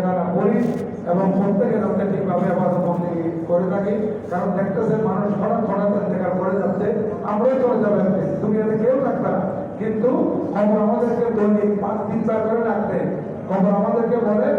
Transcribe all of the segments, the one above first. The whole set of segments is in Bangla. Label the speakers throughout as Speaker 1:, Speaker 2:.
Speaker 1: ঠিকানা করি এবং প্রত্যেকে যাতে ঠিকভাবে আবাদতবন্দি করে থাকি। কারণ দেখতেছেন মানুষ হঠাৎ হঠাৎ ইন্তেকাল করে যাচ্ছে, আমরাই চলে যাবে, দুনিয়াতে কেউ থাকবে না, কিন্তু খবর আমাদেরকে দৈনিক 5-3 বার করে রাখতে খবর আমাদেরকে বলে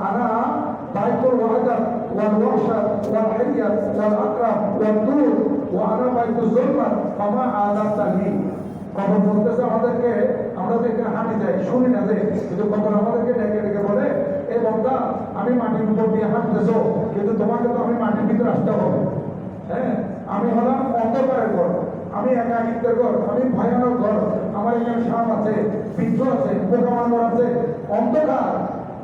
Speaker 1: আনা বাইতুল ওয়াহদাত ওয়াল ওয়াহশাত ওয়াল হাইয়াত ওয়াল আকরাম ওয়াল দূর ওয়া আনা বাইতুল যুলমাত ফামা আযাতানি। খবর বলতেছে আমাদেরকে, আমরা তো এখানে হাঁটি যাই, শুনি না যে, কিন্তু খবর আমাদেরকে ডেকে ডেকে বলে এ বন্দা আমি মাটির উপর দিয়ে হাঁটতেছো, কিন্তু তোমাকে তো আমি মাটির ভিতরে আসতে হবে। হ্যাঁ, আমি হলাম অন্ধকারের ঘর, আমি একাকিত্বের ঘর, আমি ভয়ানক ঘর, আমার এখানে সাপ আছে, বিচ্ছু আছে, পোকামাকড় আছে, অন্ধকার,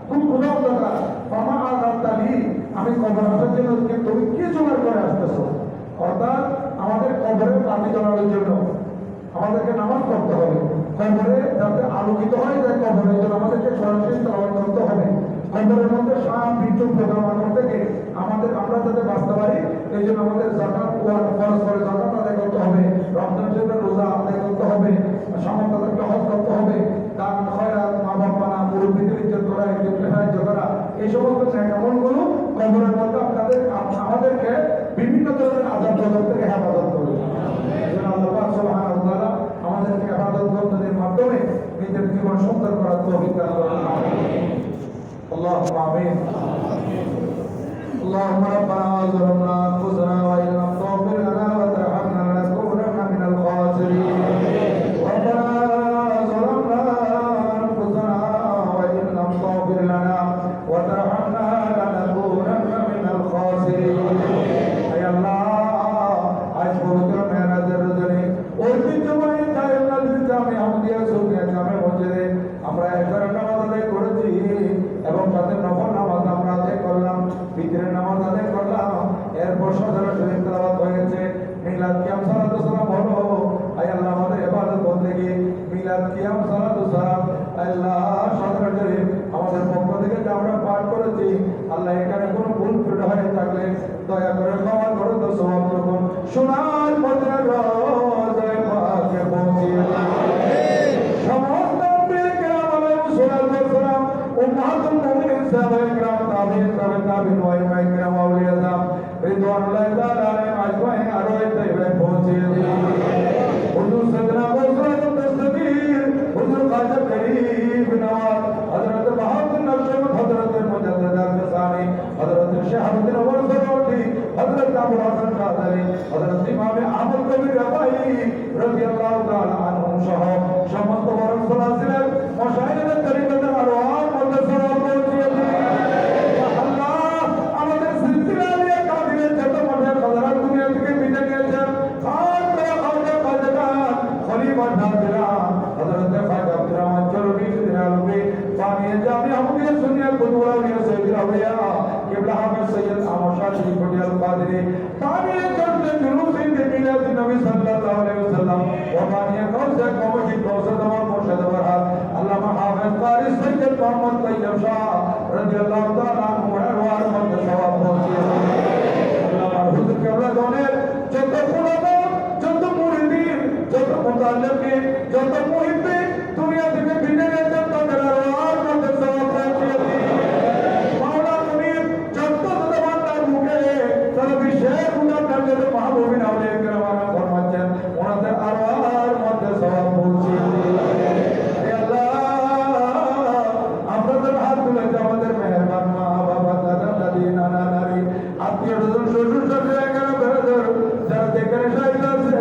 Speaker 1: খুব খুব অন্ধকার। মামা আযাতানি, আমি কবর আসার জন্য তুমি কি জোগাড় করে আসতেছো? অর্থাৎ আমাদের কবরের বাতি জ্বালানোর জন্য আমাদেরকে নামাজ পড়তে হবে, কবরে যাতে আলোকিত হয় যায় কবরের জন্য আমাদেরকে সরাসরি তেলাওয়াত করতে হবে। কবরের মধ্যে সাপ বিচ্ছু পোকামাকড় থেকে আমরা যাতে বাঁচতে পারি, এই জন্য আমাদের যাকাত খরচ করে যাকাত আদায় করতে হবে, রমজান শরীফের রোজা আদায় করতে হবে, সামর্থ্য থাকলে হজ করতে হবে, দান খয়রাত, মা বাবা না মুরব্বীদের ইজ্জত করা, এদেরকে সাহায্য করা, এই সমস্ত আমলগুলো কবরের মধ্যে আমাদেরকে বিভিন্ন ধরনের আযাব গজব থেকে হেফাজত করবে। আল্লাহ পাক সুবহানাহু ওয়া তাআলা আমাদেরকে ইবাদত বন্দেগীর মাধ্যমে নিজের জীবন সুন্দর করার তৌফিক দান করুন। আল্লাহুম্মা আমিন। اللهم ربنا ظلمنا انفسنا وان لم تغفر لنا وترحمنا لنكونن من الخاسرين. ربنا ظلمنا انفسنا وان لم تغفر لنا وترحمنا لنكونن من الخاسرين. اي الله আজ পবিত্র মেরাজের রজনী ঐতিহ্যবাহী জান্নাতুল জামে আহমদিয়া সুন্নিয়া জামে মসজিদে আমরা একবার নামাজ আদায় করেছি এবং সাথে নফল নামাজ আমরা আদায় করলাম, বিতরের নামাজ আদায় করলাম, এরপর সদর শরীফ তেলাওয়াত হয়েছে, মিলাদ কিয়াম সালাতু সালাম হলো। আয় আল্লাহ আমাদের ইবাদত বন্দেগী মিলাদ কিয়াম সালাতু সালাম আল্লাহ সদর শরীফ আমাদের পক্ষ থেকে যা আমরা পাঠ করেছি, আল্লাহ এখানে কোনো ভুল ত্রুটি হয়ে থাকলে দয়া করে ক্ষমা করে দাও, সওয়াব করুন। সোনার মদিনার রওজায় পাকে পৌঁছিয়ে সমস্ত আম্বিয়া কিরাম আলাইহিস সালাম উম্মাহাতুল মুমিনিন সাহাবায়ে কিরাম তাবিঈন ওয়া ইমায়ে কিরাম আউলিয়া কিরাম রিদওয়ানুল্লাহি তাআলা আলাইহিম আজমাইন আরওয়ায়ে তাইয়্যিবায় পৌঁছিয়ে দিন। হুজুর সাইয়েদনা গৌসুল দস্তগীর হুজুর খাজা গরিব নওয়াজ হযরত বাহাউদ্দিন নকশবন্দ হযরত মুজাদ্দিদ আল-ফিসানি হযরত শাহাবুদ্দিন ওমর সরওয়ার্দী হযরত আবুল হাসান শাহজালালী হযরত ইমাম আহমদ কবির রাফাই রাদিয়াল্লাহু তাআলা আনহুম সহ সমস্ত বড় সুলাসিলের মাশায়েখের তরিকতের আরওয়াহ মধ্যে সওয়াব পৌঁছিয়ে দিন। আল্লাহ আমাদের সিলসিলা দিয়ে কাদিরের যত মাঠে হযরত দুনিয়া থেকে বিদায় নিয়েছেন, খাজা খলিফা নাজিরা হযরত খাজা আব্দুর রহমান চরবি দিনালবি পানিয়ে জামি আহমদিয়া সুন্নিয়া কুতুবা আউলিয়া সাইয়্যিদ আউলিয়া কিবলা হাফেজ সৈয়দ আহমদ শাহ শরীফ পটিয়াল কাদরি পানিয়ে চলতে জুলুসি মিলাদ নবী সাল্লাল্লাহু আলাইহি ওয়াসাল্লাম ওয়া পানিয়ে কওসে কমিটি কওসে তোমার মুর্শিদ বরহাত আল্লামা হাফেজ কারি সৈয়দ মোহাম্মদ তাইয়্যিব শাহ রাদিয়াল্লাহু তাআলা আনহু এর মধ্যে সওয়াব পৌঁছিয়ে আল্লামা হুজুর কেবলা গণের যত খুলাফা, যত মুরিদিন, যত মুতাল্লিকিন, যত মুহিব্বিন দুনিয়া থেকে বিদায় নিয়েছেন, তাদের আরওয়াহ মধ্যে সওয়াব পৌঁছিয়ে দিন। মাওলা মুনির যত বান্দার মুখে তারা বিশ্বের মুনাফিক যত মাহবুবিন আউলিয়া কেরাম ফরমাচ্ছেন, ওনাদের আরওয়াহ মধ্যে সওয়াব পৌঁছিয়ে দিন। হে আল্লাহ, আপনাদের হাত তুলেছে আমাদের মেহেরবান মা বাবা, দাদা দাদি, নানা নানি, আত্মীয় স্বজন, শ্বশুর শাশুড়ি, যারা যেখানে শাহিদ আছে,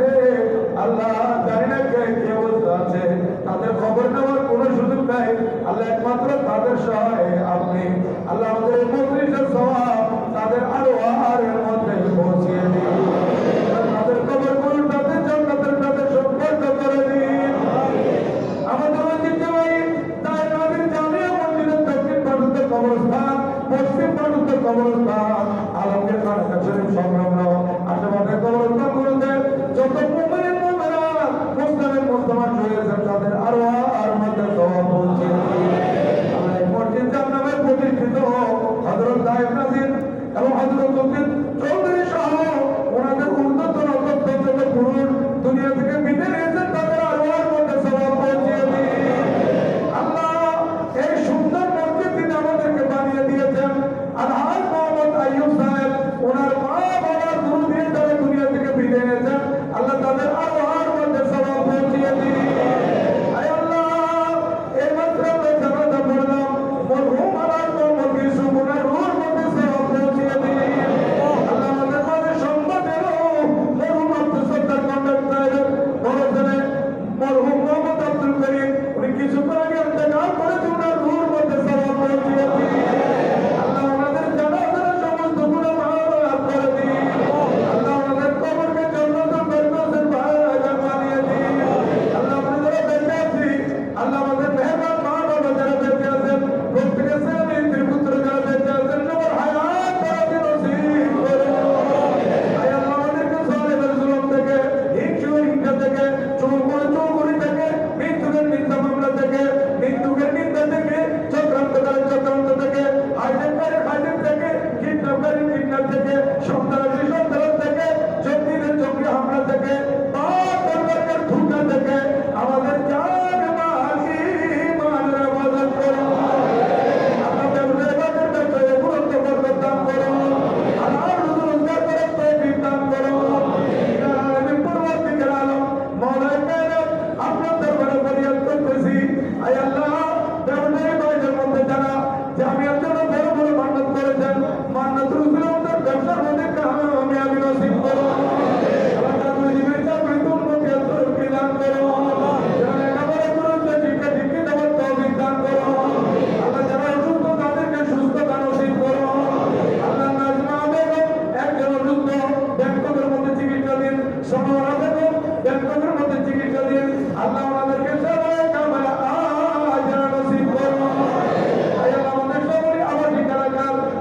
Speaker 1: আল্লাহ জানি না কে কি অবস্থা আছে, তাদের খবর নেওয়ার কোনো সুযোগ নাই। আল্লাহ একমাত্র তাদের সহায় আপনি। আল্লাহ আমাদের মজলিসের সওয়াব তাদের আরওয়াহের মধ্যে পৌঁছিয়ে দিন। তাদের কবর করুন, তাদের জান্নাতের সাথে সম্পর্ক করে দিন। আমাদের ঐতিহ্যবাহী দায়নাদির জামিয়া মসজিদের দক্ষিণ প্রান্তে কবরস্থান, পশ্চিম প্রান্তে কবরস্থান, আলমগীর খান শরীফ সংলগ্ন আশেপাশে কবরস্থানগুলোতে যত মুমিন মুমিনাত মুসলিম মুসলমান রয়েছেন, তাদের আরওয়াহের মধ্যে সওয়াব পৌঁছিয়ে দিন। আল্লাহ এই মসজিদ যার নামে প্রতিষ্ঠিত হযরত দায়েব নাজির এবং হযরত উদ্দিন চৌধুরী সহ ওনাদের ঊর্ধ্বতন যত পুরুষ দুনিয়া থেকে বিদায় নিয়েছেন, তাদের আরওয়াহের মধ্যে সওয়াব পৌঁছিয়ে দিন। আল্লাহ এই সুন্দর মসজিদ তিনি আমাদেরকে বানিয়ে দিয়েছেন,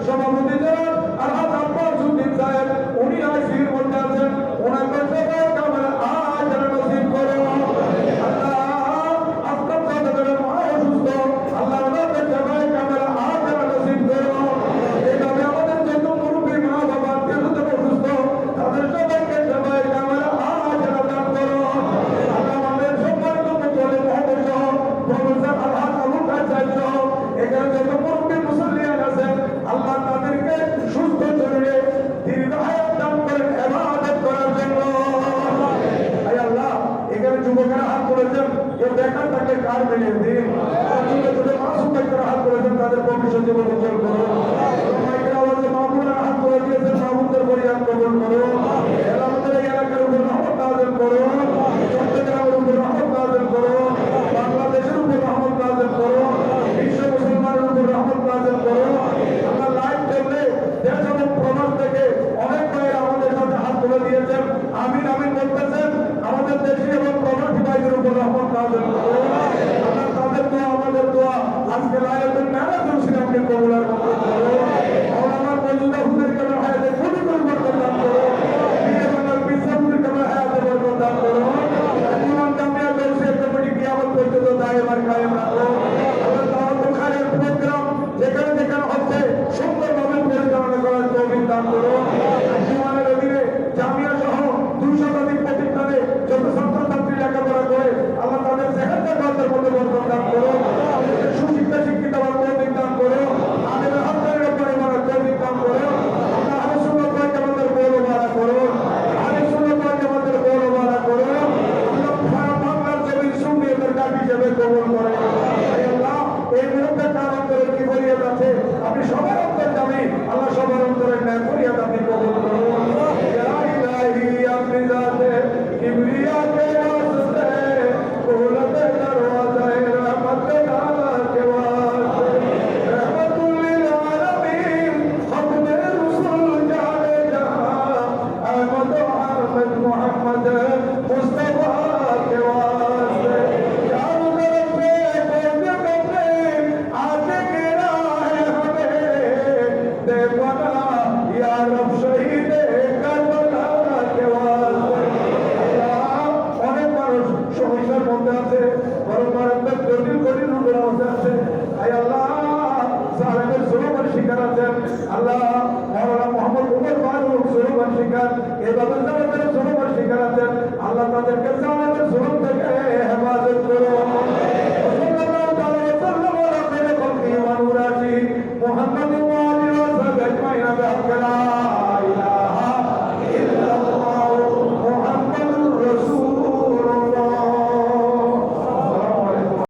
Speaker 1: সভাপতি জনাব আলহাজ আব্বাস উদ্দিন সাহেব, উনি আইসিইউর মধ্যে আছেন, ওনাকে সবাই কামনা আজ নসিব করো। আল্লাহ আপনার সাথে মা অসুস্থ, আল্লাহ ওনাকে সবাই কামনা আজ নসিব করো। এইভাবে আমাদের যত মুরব্বী মা বাবা যেহেতু অসুস্থ, তাদের সবাইকে সবাই কামনা আজ দান করো। আল্লাহ আমাদের সম্মানিত মুখলে মহোদয় সহ প্রফেসর আলহাজ আবুল কাসেম সহ এখানে যত মুরব্বী মুসল্লিয়ান আছেন, আল্লাহ তাদেরকে সুস্থ শরীরে দীর্ঘ হায়াত দান করেন ইবাদত করার জন্য। আয় আল্লাহ, এখানে যুবকেরা হাত করেছেন, কেউ দেখার তাকে কার মিলিয়ে দিন। ছোট ছোট মাসুম ব্যক্তিরা হাত করেছেন, তাদের ভবিষ্যৎ জীবন উজ্জ্বল করুন। মাইকের আওয়াজে মাহবুবরা হাত করে দিয়েছেন, মাহবুবদের পরিহার কবুল করুন। আমাদের এই এলাকার উপর রহমত নাযিল করুন, চট্টগ্রামের উপর রহমত নাযিল করুন, বাংলাদেশের উপর রহমত নাযিল করুন, বিশ্ব মুসলমানের উপর রহমত নাযিল করুন। আমরা লাইভ চললে দেশ এবং প্রবাস থেকে অনেক ভাইয়েরা আমাদের সাথে হাত তুলে দিয়েছেন, আমিন আমিন বলতেছেন। আমাদের দেশি এবং প্রবাসী ভাইদের উপর রহমত নাযিল করুন। আমরা তাদের দোয়া, আমাদের দোয়া আজকে লাইলাতুল মেরাজুল সিয়ামকে কবুল করুন। আমার মজুদা হুজুর কেমন হায়াতে খুবই পরিবর্তন দান করুন। বিয়ে বাংলার বিশ্বাসের কেমন হায়াতে পরিবর্তন দান করুন। জীবন জামিয়া দর্শক কমিটি কিয়ামত পর্যন্ত দায়েমার কায়েম রাখুন। আমরা দাওয়াতুল খায়রের প্রোগ্রাম যেখানে যেখানে হচ্ছে সুন্দরভাবে পরিচালনা করার তৌফিক দান করুন। জীবনের অধীনে জামিয়া সহ 200 শতাধিক প্রতিষ্ঠানে যত ছাত্রছাত্রী লেখাপড়া করে আল্লাহ তাদের সেখানকার গল্পের মধ্যে বর্তন দান করুন। সুশিক্ষা শিক্ষিত হওয়ার তৌফিক দান করুন। আমাদের হাতের ব্যাপারে মারার তৌফিক দান করুন। আমরা আহলে সুন্নাত ওয়াল জামাতের গৌরবারা করুন। আহলে সুন্নাত ওয়াল জামাতের গৌরবারা করুন। আল্লাহ সারা বাংলার জমিন সুন্নিয়তের ঘাঁটি হিসেবে কবুল করেন। হে আল্লাহ, এই মুহূর্তে কার অন্তরে কি ফরিয়াদ আছে আপনি সবার অন্তর জানি, আল্লাহ সবার অন্তরের ন্যায় ফরিয়াদ আপনি কবুল করুন। ইয়া ইলাহি আপনি জাতে কিবরিয়া কে ওয়াস্তে কুলতে দরওয়াজায়ে রহমত তাআলা কে ওয়াস্তে রহমাতুল লিল আলামিন খতমে রসুল জানে জাহাं আহমদ আহমদ মুহাম্মদ মুস্তাফা কে ওয়াস্তে चारों तरफ से बोलते बोलते आगे गिरा है हमें देखो ना या रब शहीद करबला के वास्ते। অনেক মানুষ সমস্যার মধ্যে আছে, বরং মারাত্মক জটিল কঠিন রোগের অবস্থা আছে। আয় আল্লাহ, সাহেবের জুলুমের শিকার আছেন, আল্লাহ মাওলানা মোহাম্মদ উমর ফারুক জুলুমের শিকার, এভাবে যারা জুলুমের শিকার আছেন, আল্লাহ তাদেরকে সাহেবের জুলুম থেকে হেফাজত করুন।